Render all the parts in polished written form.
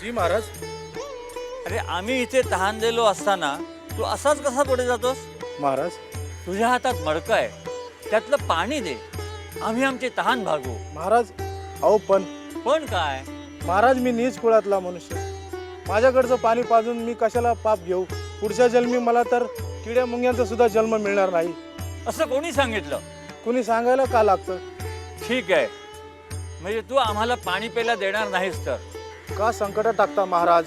जी महाराज. अरे आम्ही इथे तहानलेलो असताना तू असाच कसा पुढे जातोस? महाराज तुझ्या हातात मडकं आहे, त्यातलं पाणी दे, आम्ही आमची तहान भागू. महाराज अहो पण काय? महाराज मी नीच कुळातला मनुष्य. माझ्याकडचं पाणी पाजून मी कशाला पाप घेऊ? पुढच्या जन्मी मला तर किड्या मुंग्यांचा सुद्धा जन्म मिळणार नाही. असं कोणी सांगितलं? कुणी सांगायला का लागतं? ठीक आहे, म्हणजे तू आम्हाला पाणी प्यायला देणार नाहीस तर? का संकटात टाकता महाराज?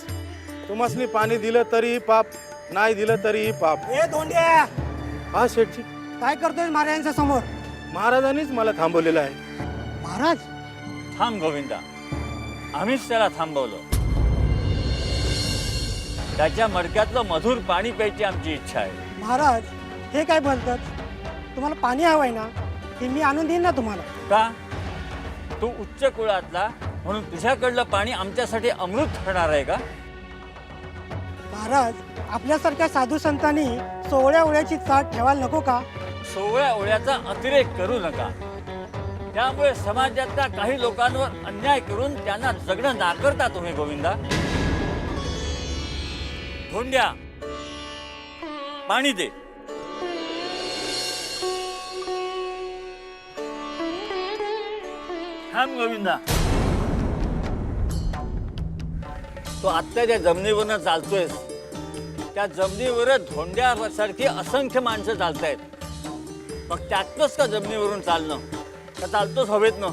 तुम्हासनी पाणी दिलं तरीही पाप, नाही दिलं तरीही पाप. ए धोंड्या, हा शेठजी, काय करतोय महाराजांच्या समोर? महाराजांनीच मला थांबवलेलं आहे. महाराज थांब गोविंदा, आम्हीच त्याला थांबवलं. त्याच्या मडक्यातलं मधुर पाणी प्यायची आमची इच्छा आहे. महाराज हे काय बोलतात? तुम्हाला पाणी हवंय ना, हे मी आणून देईन ना तुम्हाला. का? तू उच्च कुळातला म्हणून तुझ्याकडलं पाणी आमच्यासाठी अमृत ठरणार आहे का? महाराज आपल्यासारख्या साधू संतांनी सोवळ्या ओळ्याची चाट ठेवायला नको का? सोवळ्या ओळ्याचा अतिरेक करू नका. त्यामुळे समाजातल्या काही लोकांवर अन्याय करून त्यांना जगणं नाकारता तुम्ही गोविंदा. धोंड्या, पाणी दे. थांब गोविंदा, तो आत्ता त्या जमिनीवरनं चालतोयस, त्या जमिनीवर धोंड्यासारखी असंख्य माणसं चालतायत. मग त्यातनंच का जमिनीवरून चालणं? का चालतोच हवेतनं?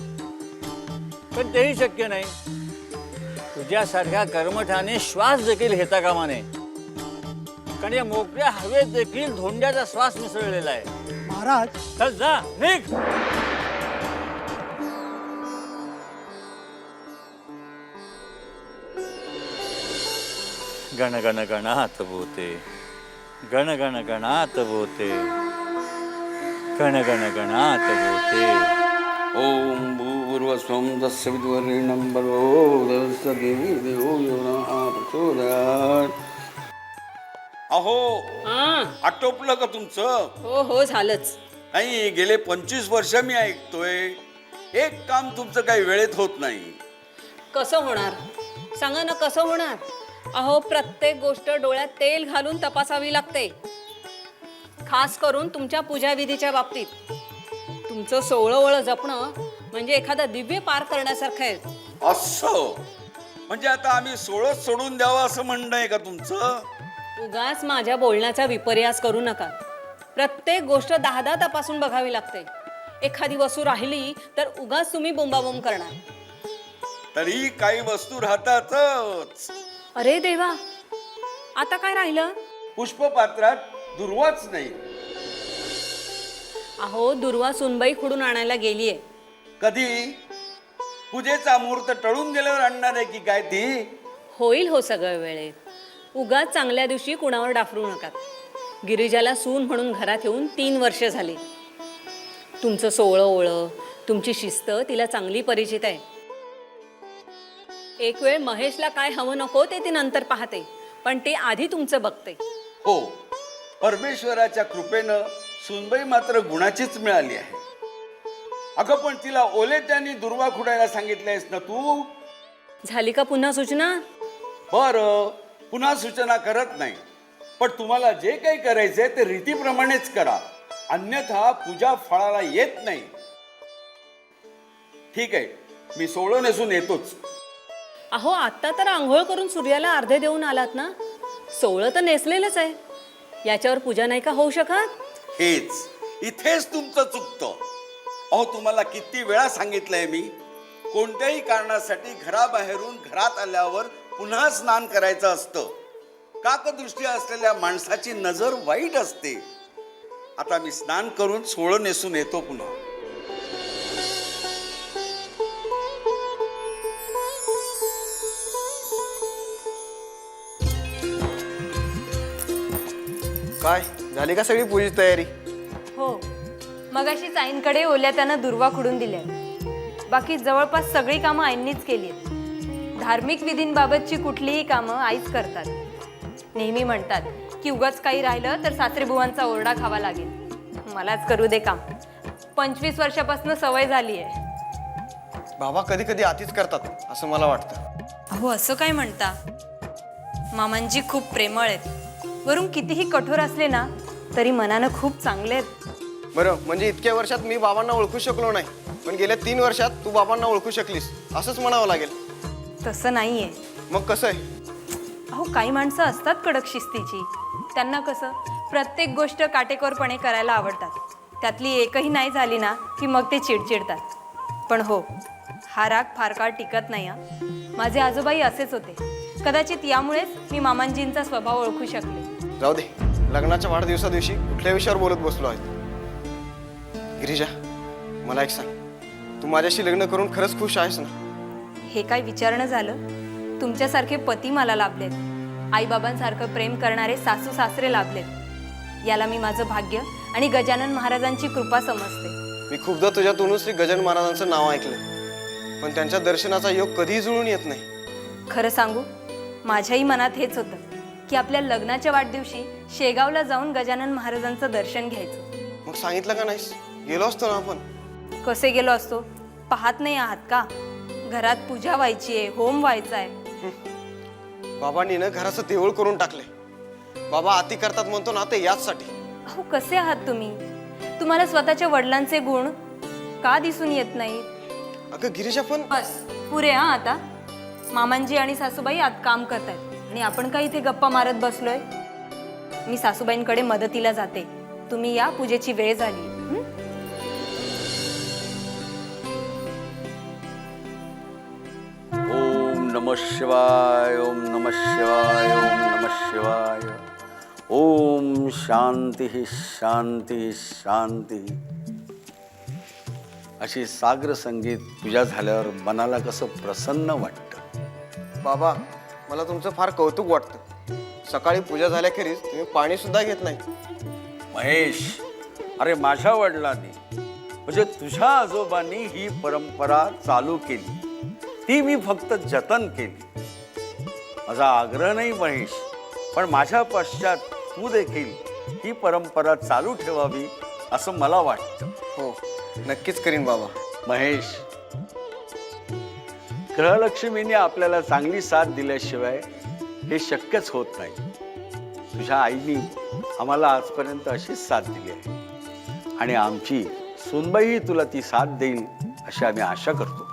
पण तेही शक्य नाही. तुझ्यासारख्या कर्मठाने श्वास देखील घेता कामा नये, कारण या मोकळ्या हवेत देखील धोंड्याचा श्वास मिसळलेला आहे. महाराज चल जा, निघ. गण गण गणात बोते, गण गण गणात बोते, गण गण गणात बोते. ओम भूर्वस्वं तस्य विद्वरेण्यं भर्गो देवस्य देवी देवो यो नः प्रचोदयात्. अहो, आटोपलं का तुमचं? हो हो झालंच. नाही, गेले 25 वर्ष मी ऐकतोय, एक काम तुमचं काही वेळेत होत नाही. कसं होणार? सांगा ना, कसं होणार? अहो, प्रत्येक गोष्ट डोळ्यात तेल घालून तपासावी लागते, खास करून तुमच्या पूजाविधीच्या बाबतीत. तुमचं सोवळं जपणं म्हणजे एखादा दिव्य पार करण्यासारखं आहे. असं म्हणजे आता आम्ही सोळच सोडून द्यावं असं म्हणणं आहे का तुमचं? उगाच माझ्या बोलण्याचा विपर्यास करू नका. प्रत्येक गोष्ट 10 तपासून बघावी लागते. एखादी वस्तू राहिली तर उगाच तुम्ही बोंबाबोंब करणार. तरी काही वस्तू राहतातच. अरे देवा, आता काय राहिलं? पुष्पपात्रात दुर्वाच नाही. अहो, दुर्वा सुनबाई खुडून आणायला गेलीये. कधी? पूजेचा मुहूर्त टळून गेल्यावर आणणार आहे की काय ती? होईल हो सगळं वेळेत. उगाच चांगल्या दिवशी कुणावर डाफरू नका. गिरिजाला सून म्हणून घरात येऊन 3 वर्ष झाली. तुमचं सोवळं ओळं, तुमची शिस्त तिला चांगली परिचित आहे. एक वेळ महेशला काय हवं नको ते ती नंतर पाहते, पण ते आधी तुमचं बघते. हो, परमेश्वराच्या कृपेनं सुनबाई मात्र गुणाचीच मिळाली आहे. अगं, पण तिला ओलेट्यानी दुर्वा खुडायला सांगितलंयस ना तू? झाली का पुन्हा सूचना? बरं, पुन्हा सूचना करत नाही, पण तुम्हाला जे काही करायचंय ते रीतीप्रमाणेच करा, अन्यथा पूजा फळाला येत नाही. ठीक आहे, मी सोळं नेसून येतोच. अहो, आत्ता तर आंघोळ करून सूर्याला अर्धे देऊन आलात ना. सोवळं तर नेसलेलंच आहे, याच्यावर पूजा नाही का होऊ शकत? हेच इथेच तुमचं चुकतं. अहो, तुम्हाला किती वेळा सांगितलंय मी, कोणत्याही कारणासाठी घराबाहेरून घरात आल्यावर पुन्हा स्नान करायचं असतं. काकदृष्टी असलेल्या माणसाची नजर वाईट असते. आता मी स्नान करून सोळं नेसून येतो पुन्हा. काय झाली का सगळी पूजेची तयारी? हो, मगाशी आईंकडे ओल्या त्यानं दुर्वा खुडून दिल्या. बाकी जवळपास सगळी कामं आईंनीच केली आहेत. धार्मिक विधींबाबतची कुठलीही कामं आईच करतात. नेहमी म्हणतात की उगाच काही राहिलं तर सासरेबुवांचा ओरडा खावा लागेल. मलाच करू दे काम. 25 वर्षापासून सवय झाली आहे. बाबा कधी कधी आतीच करतात असं मला वाटतं. अहो असं काय म्हणता? मामांजी खूप प्रेमळ आहेत. वरून कितीही कठोर असले ना तरी मनानं खूप चांगले आहेत. बरं, म्हणजे इतक्या वर्षात मी बाबांना ओळखू शकलो नाही, पण गेल्या 3 वर्षात तू बाबांना ओळखू शकलीस असंच म्हणावं लागेल. तसं नाहीये. मग कसं आहे? अहो काही माणसं असतात कडक शिस्तीची. त्यांना कसं प्रत्येक गोष्ट काटेकोरपणे करायला आवडतात. त्यातली एकही नाही झाली ना की मग ते चिडचिडतात. पण हो, हा राग फार काळ टिकत नाही. माझे आजोबाई असेच होते. कदाचित यामुळेच मी मामांजींचा स्वभाव ओळखू शकले. जाऊ दे, लग्नाच्या वाढदिवसा दिवशी कुठल्या विषयावर बोलत बसलो आहे? गिरिजा, मला एक सांग, तू माझ्याशी लग्न करून खरंच खुश आहेस ना? हे काय विचारणं झालं? तुमच्यासारखे पती मला लाभलेत. आईबाबांसारखं प्रेम करणारे सासू सासरे लाभलेत. याला मी माझं भाग्य आणि गजानन महाराजांची कृपा समजते. मी खूपदा तुझ्यातून श्री गजानन महाराजांचं नाव ऐकलं, पण त्यांच्या दर्शनाचा योग कधीही जुळून येत नाही. खरं सांगू, माझ्याही मनात हेच होतं की आपल्या लग्नाच्या वाढदिवशी शेगावला जाऊन गजानन महाराजांचं दर्शन घ्यायचं. मग सांगितलं का नाहीस? गेलो असतो ना आपण. कसे गेलो असतो? पाहत नाही आहात का? घरात पूजा व्हायची आहे, होम व्हायचा आहे. बाबांनी ना घराचं देऊळ करून टाकले. बाबा आती करतात म्हणतो ना, ते याचसाठी. अहो कसे आहात तुम्ही? तुम्हाला स्वतःच्या वडिलांचे गुण का दिसून येत नाहीत? अगं गिरीजा, पण बस पुरे आता. मामांजी आणि सासूबाई आत काम करतायत आणि आपण काय इथे गप्पा मारत बसलोय? मी सासूबाईंकडे मदतीला जाते. तुम्ही या, पूजेची वेळ झाली. ओम नमः शिवाय, ओम नमः शिवाय, ओम नमः शिवाय. ओम शांती शांती शांती. अशी सागर संगीत पूजा झाल्यावर मनाला कसं प्रसन्न वाटतं. बाबा, मला तुमचं फार कौतुक वाटतं. सकाळी पूजा झाल्याखेरीज तुम्ही पाणी सुद्धा घेत नाही. महेश, अरे माझ्या वडिलांनी म्हणजे तुझ्या आजोबांनी ही परंपरा चालू केली. ती मी फक्त जतन केली. माझा आग्रह नाही महेश, पण माझ्या पश्चात तू देखील ही परंपरा चालू ठेवावी असं मला वाटतं. हो, नक्कीच करीन बाबा. महेश, ग्रहलक्ष्मीने आपल्याला चांगली साथ दिल्याशिवाय हे शक्यच होत नाही. तुझ्या आईनी आम्हाला आजपर्यंत अशीच साथ दिली आहे आणि आमची सुनबाई तुला ती साथ देईल अशी आम्ही आशा करतो.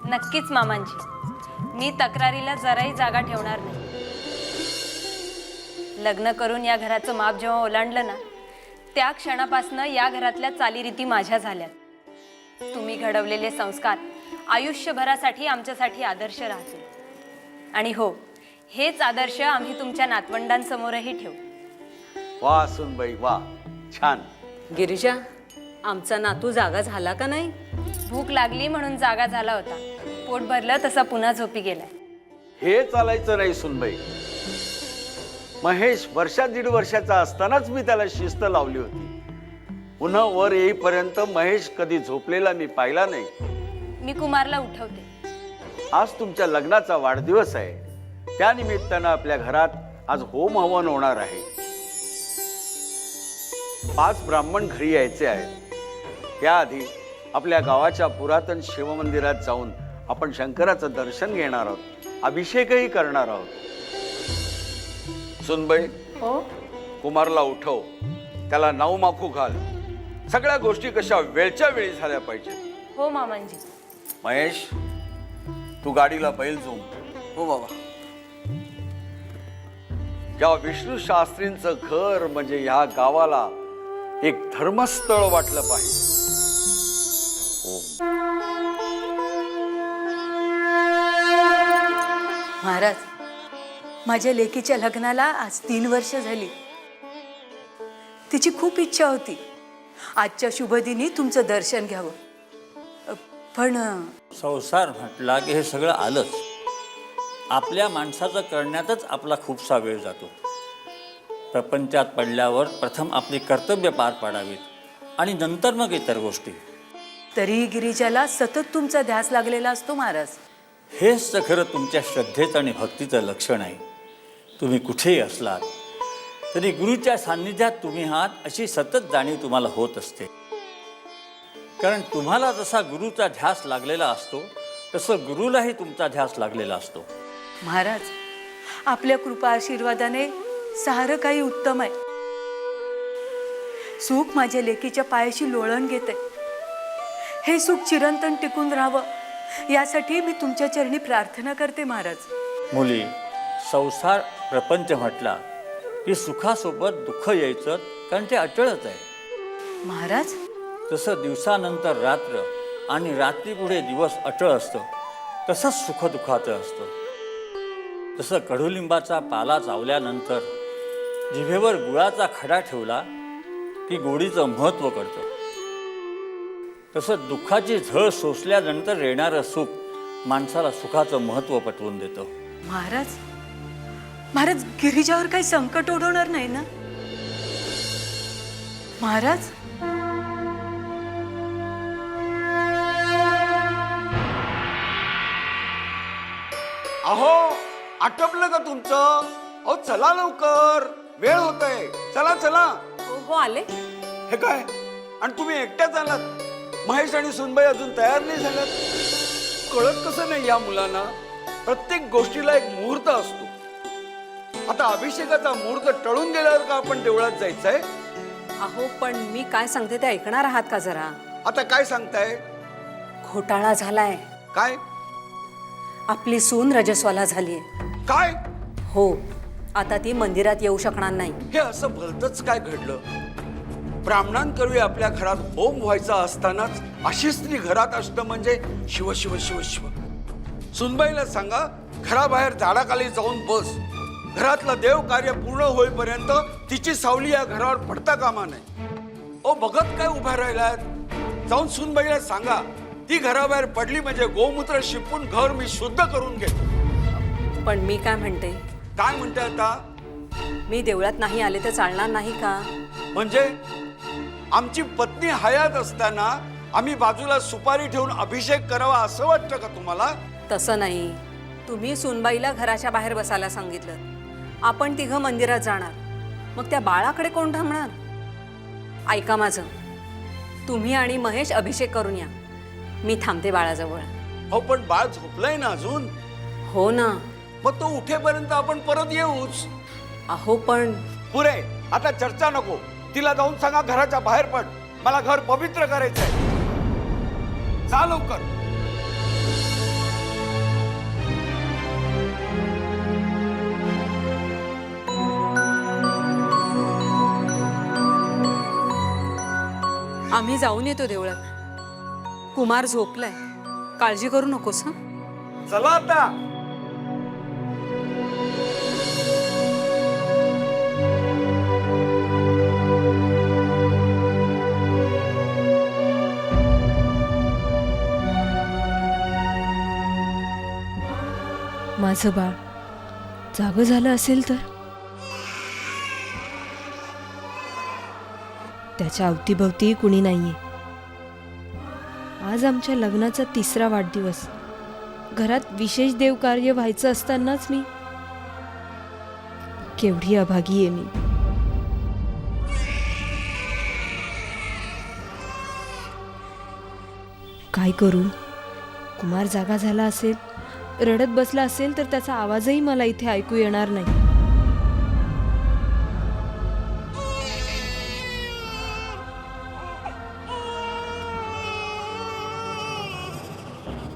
नक्कीच मामांजी, मी तक्रारीला जराही जागा ठेवणार नाही. लग्न करून या घराचं माप जेव्हा ओलांडलं ना, त्या क्षणापासनं या घरातल्या चालीरीती माझ्या झाल्या. तुम्ही घडवलेले संस्कार आयुष्यभरासाठी आमच्यासाठी आदर्श राहतील. आणि हो, हेच आदर्श आम्ही तुमच्या नातवंडांसमोरही ठेवू. वा सुनबाई वा, छान. गिरिजा, आमचा नातू जागा झाला का नाही? भूक लागली म्हणून जागा झाला होता. पोट भरलं तसा पुन्हा झोपी गेलाय. हे चालायचं नाही सुनबाई. महेश वर्षा 1.5 वर्षाचा असतानाच मी त्याला शिस्त लावली होती. पुन्हा वर येईपर्यंत महेश कधी झोपलेला मी पाहिला नाही. मी कुमारला उठवते. आज तुमच्या लग्नाचा वाढदिवस आहे. त्यानिमित्तानं आपल्या घरात आज होम हवन होणार आहे. 5 ब्राह्मण घरी यायचे आहेत. त्याआधी आपल्या गावाच्या पुरातन शिवमंदिरात जाऊन आपण शंकराचं दर्शन घेणार आहोत. अभिषेकही करणार आहोत. सुनबाई, हो, कुमारला उठव, त्याला नाव माफू घाल. सगळ्या गोष्टी कशा वेळच्या वेळी झाल्या पाहिजेत. हो मामांजी. महेश, तू गाडीला बैल जोम. हो बाबा. या विष्णू शास्त्रींचं घर म्हणजे ह्या गावाला एक धर्मस्थळ वाटलं पाहिजे. महाराज, माझ्या लेकीच्या लग्नाला आज 3 वर्ष झाली. तिची खूप इच्छा होती आजच्या शुभदिनी तुमचं दर्शन घ्यावं. पण संसार म्हटला की हे सगळं आलंच. आपल्या माणसाचं करण्यातच आपला खूपसा वेळ जातो. प्रपंचात पडल्यावर प्रथम आपली कर्तव्य पार पाडावीत आणि नंतर मग इतर गोष्टी. तरी गिरिजाला सतत तुमचा ध्यास लागलेला असतो महाराज. हेच तर खरं तुमच्या श्रद्धेचं आणि भक्तीचं लक्षण आहे. तुम्ही कुठेही असलात तरी गुरुच्या सान्निध्यात तुम्ही आहात अशी सतत जाणीव तुम्हाला होत असते. कारण तुम्हाला जसा गुरुचा ध्यास लागलेला असतो तसं गुरुलाही तुमचा ध्यास लागलेला असतो. महाराज, आपल्या कृपा आशीर्वादाने सारं काही उत्तम आहे. सुख माझ्या लेकीच्या पायाशी लोळण घेत आहे. हे सुख चिरंतन टिकून राहावं यासाठी मी तुमच्या चरणी प्रार्थना करते महाराज. मुली, संसार प्रपंच म्हटला की सुखासोबत दुःख यायचं, कारण ते अटळच आहे. महाराज, जसं दिवसानंतर रात्र आणि रात्रीपुढे दिवस अटळ असतं, तसंच सुखदुःखाचं असतं. जसं कडुलिंबाचा पाला चावल्यानंतर जिभेवर गुळाचा खडा ठेवला की गोडीचं महत्त्व कळतं, तसं दुःखाची झळ सोसल्यानंतर येणारं सुख माणसाला सुखाचं महत्त्व पटवून देतं. महाराज, महाराज, गिरिजावर काही संकट ओढवणार नाही ना महाराज? अहो, आटपलं का तुमचं? अहो चला लवकर, वेळ होतोय. चला चला. हो आले. हे काय? आणि तुम्ही एकट्याच आलात? महेश आणि सुनबाई अजून तयार नाही झाल्यात? कळत कसं नाही या मुलांना? प्रत्येक गोष्टीला एक मुहूर्त असतो. आता अभिषेकाचा मुहूर्त टळून गेल्यावर का आपण देवळात जायचंय? अहो पण मी काय सांगते ते ऐकणार आहात का जरा? आता काय सांगताय? घोटाळा झालाय. काय आपली सून रजस्वाला झालीय. काय? हो, आता ती मंदिरात येऊ शकणार नाही. हे असं भलतच काय घडलं? ब्राह्मणांकरवी आपल्या घरात होम व्हायचा असतानाच अशी स्त्री घरात असणं म्हणजे शिव शिव शिव शिव. सुनबाईला सांगा, घराबाहेर झाडाखाली जाऊन बस. घरातलं देव कार्य पूर्ण होईपर्यंत तिची सावली या घरावर पडता कामा नये. ओ बघत काय उभा राहिलात? जाऊन सुनबाईला सांगा, ती घराबाहेर पडली म्हणजे गोमूत्र शिपून घर मी शुद्ध करून घेतो. पण मी काय म्हणते, काय म्हणते आता? मी देवळात नाही आले तर चालणार नाही का? म्हणजे आमची पत्नी हयात असताना आम्ही बाजूला सुपारी ठेवून अभिषेक करावा असं वाटतं का तुम्हाला? तसं नाही. तुम्ही सुनबाईला घराच्या बाहेर बसायला सांगितलं. आपण तिघं मंदिरात जाणार, मग त्या बाळाकडे कोण थांबणार? ऐका माझं, तुम्ही आणि महेश अभिषेक करून या. मी थांबते बाळाजवळ. हो पण बाळ झोपलंय ना अजून. हो ना. मग तो उठेपर्यंत आपण परत येऊच. अहो पण पुरे, आता चर्चा नको. तिला जाऊन सांगा घराच्या बाहेर पड, मला घर पवित्र करायचंय. जा लवकर. आम्ही जाऊन येतो देवळात. कुमार झोपलाय, काळजी करू नकोस. हं. चला आता. माझं बाळ जागं झालं असेल तर त्याच्या अवतीभवती कुणी नाहीये. आज आमच्या लग्नाचा 3रा वाढदिवस. घरात विशेष देवकार्य व्हायचं असतानाच मी केवढी अभागी आहे मी. काय करू? कुमार जागा झाला असेल, रडत बसला असेल तर त्याचा आवाजही मला इथे ऐकू येणार नाही.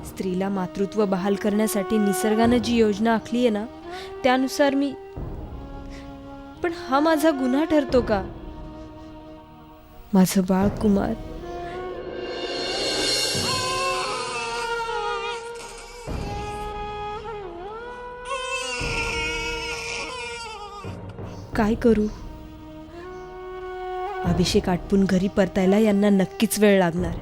स्त्रीला मातृत्व बहाल करण्यासाठी निसर्गानं जी योजना आखली आहे ना, त्यानुसार मी. पण हा माझा गुन्हा ठरतो का? माझं बाळ कुमार काय करू? अभिषेक आटपून घरी परतायला यांना नक्कीच वेळ लागणार.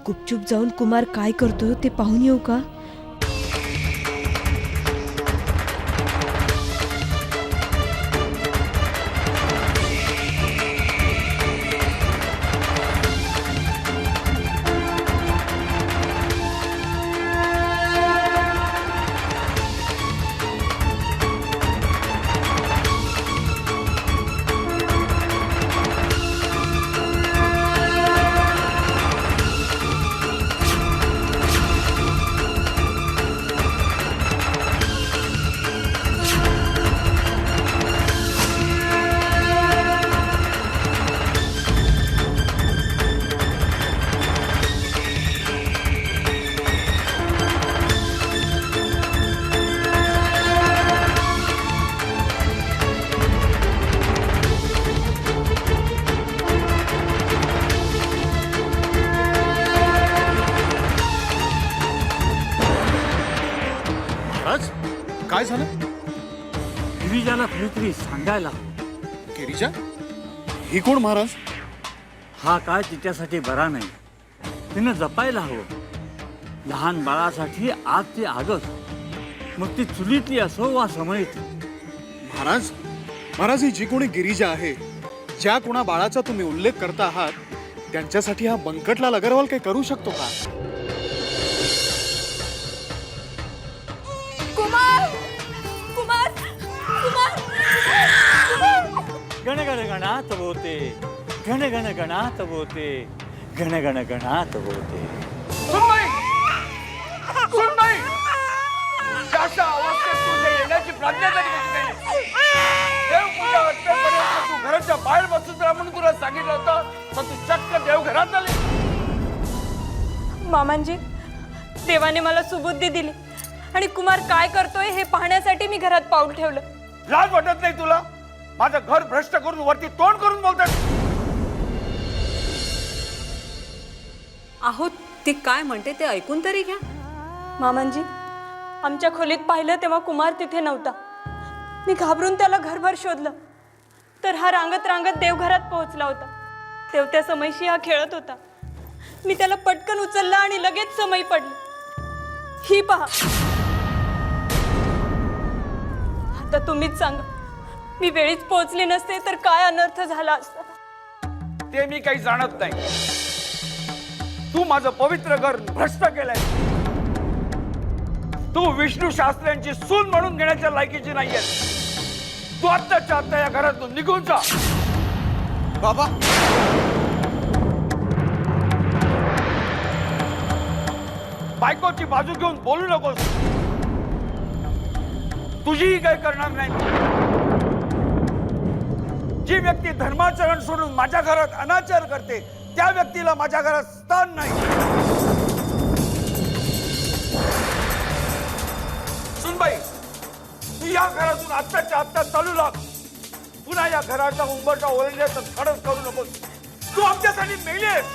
गुपचूप जाऊन कुमार काय करतो ते पाहून येऊ का? महाराज काय झालं? गिरिजाला कुणीतरी सांगायला हवं. गिरिजा ही कोण महाराज? हा काळ तिच्यासाठी बरा नाही. तिनं जपायला हवं. लहान बाळासाठी आग ती आगच, मग ती चुलीतली असो वा समईतली. महाराज महाराज ही जी कोणी गिरिजा आहे, ज्या कोणा बाळाचा तुम्ही उल्लेख करता आहात, त्यांच्यासाठी हा बंकटलाल अगरवाल काही करू शकतो का? कुमार कुमार कुमार गण गण गणात बोते, गण गण गणात बोते, गण गण गणात बोते. अशा अवस्थेत तुझ्या येण्याची प्राज्ञा तरी कशी केली? देवपूजा असल्यापर्यंत तू घराच्या बाहेर बसून राहा म्हणून तुला सांगितलं होतं, तर तू चक्क देव घरात आली. मामांजी, देवाने मला सुबुद्धी दिली आणि कुमार काय करतोय हे पाहण्यासाठी मी घरात पाऊल ठेवलं. लाज वाटत नाही तुला? माझं घर भ्रष्ट करून वरती तोंड करून बोलतात. अहो ती काय म्हणते ते ऐकून तरी घ्या. मामांजी, आमच्या खोलीत पाहिलं तेव्हा कुमार तिथे नव्हता. मी घाबरून त्याला घरभर शोधलं, तर हा रांगत रांगत देवघरात पोहोचला होता. तेवत्या समयशी हा खेळत होता. मी त्याला पटकन उचललं आणि लगेच समई पडली. ही पहा. आता तुम्हीच सांगा, मी वेळीच पोहोचले नसते तर काय अनर्थ झाला असता. ते मी काही जाणत नाही. तू माझं पवित्र घर भ्रष्ट केलंय. तू विष्णू शास्त्र्यांची सून म्हणून घेण्याच्या लायकीची नाहीये. तू आत्ताच्या आत्ता या घरातून निघून जा. बाबा बायकोची बाजू घेऊन बोलू नकोस. तुझीही काही करणार नाही. जी व्यक्ती धर्माचरण सोडून माझ्या घरात अनाचार करते, त्या व्यक्तीला माझ्या घरात स्थान नाही. सुनबाई, तू या घरातून आत्ताच्या आत्ता चालू लाग. पुन्हा या घराचा उंबरठा ओरडण्याचं खडच करू नकोस. तू आमच्यासाठी मेली आहेस.